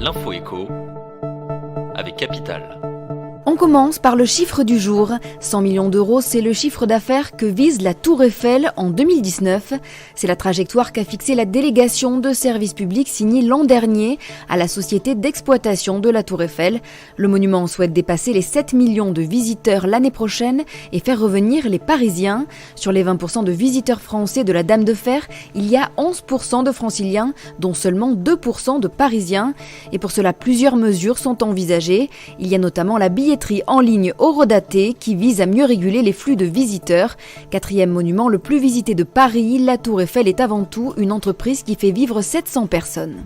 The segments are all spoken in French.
L'info écho avec Capital. On commence par le chiffre du jour. 100 millions d'euros, c'est le chiffre d'affaires que vise la Tour Eiffel en 2019. C'est la trajectoire qu'a fixée la délégation de services publics signée l'an dernier à la société d'exploitation de la Tour Eiffel. Le monument souhaite dépasser les 7 millions de visiteurs l'année prochaine et faire revenir les Parisiens. Sur les 20% de visiteurs français de la Dame de Fer, il y a 11% de Franciliens, dont seulement 2% de Parisiens. Et pour cela, plusieurs mesures sont envisagées. Il y a notamment la billetterie en ligne horodatée qui vise à mieux réguler les flux de visiteurs. 4e monument le plus visité de Paris, la Tour Eiffel est avant tout une entreprise qui fait vivre 700 personnes.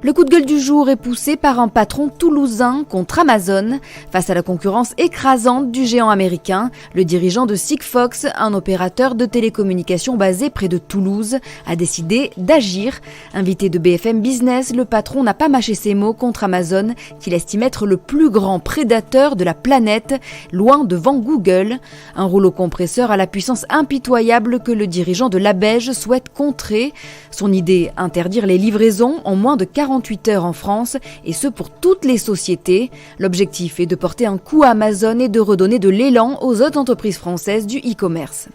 Le coup de gueule du jour est poussé par un patron toulousain contre Amazon. Face à la concurrence écrasante du géant américain, le dirigeant de Sigfox, un opérateur de télécommunications basé près de Toulouse, a décidé d'agir. Invité de BFM Business, le patron n'a pas mâché ses mots contre Amazon, qu'il estime être le plus grand prédateur de la planète, loin devant Google. Un rouleau compresseur à la puissance impitoyable que le dirigeant de l'Abège souhaite contrer. Son idée, interdire les livraisons en moins de 48 heures en France, et ce pour toutes les sociétés. L'objectif est de porter un coup à Amazon et de redonner de l'élan aux autres entreprises françaises du e-commerce.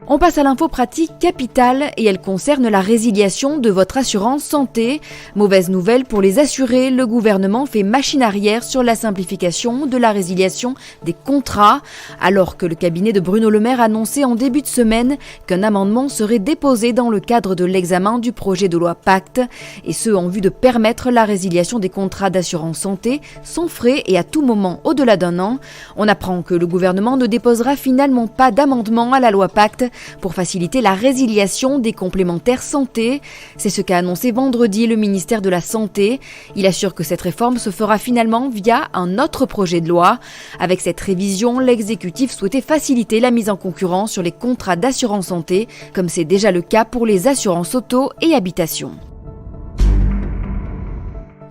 On passe à l'info pratique Capital et elle concerne la résiliation de votre assurance santé. Mauvaise nouvelle pour les assurés, le gouvernement fait machine arrière sur la simplification de la résiliation des contrats, alors que le cabinet de Bruno Le Maire annonçait en début de semaine qu'un amendement serait déposé dans le cadre de l'examen du projet de loi Pacte, et ce en vue de permettre la résiliation des contrats d'assurance santé sans frais et à tout moment au-delà d'un an. On apprend que le gouvernement ne déposera finalement pas d'amendement à la loi Pacte pour faciliter la résiliation des complémentaires santé. C'est ce qu'a annoncé vendredi le ministère de la Santé. Il assure que cette réforme se fera finalement via un autre projet de loi. Avec cette révision, l'exécutif souhaitait faciliter la mise en concurrence sur les contrats d'assurance santé, comme c'est déjà le cas pour les assurances auto et habitation.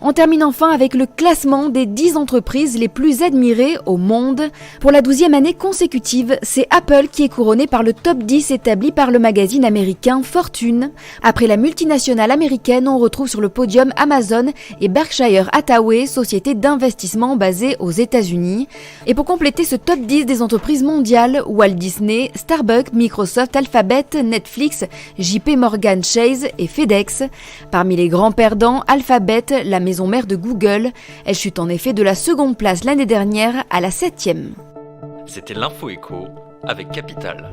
On termine enfin avec le classement des 10 entreprises les plus admirées au monde. Pour la 12e année consécutive, c'est Apple qui est couronné par le top 10 établi par le magazine américain Fortune. Après la multinationale américaine, on retrouve sur le podium Amazon et Berkshire Hathaway, société d'investissement basée aux États-Unis. Et pour compléter ce top 10 des entreprises mondiales, Walt Disney, Starbucks, Microsoft, Alphabet, Netflix, JP Morgan Chase et FedEx. Parmi les grands perdants, Alphabet, la maison mère de Google. Elle chute en effet de la 2e place l'année dernière à la 7e. C'était l'info écho avec Capital.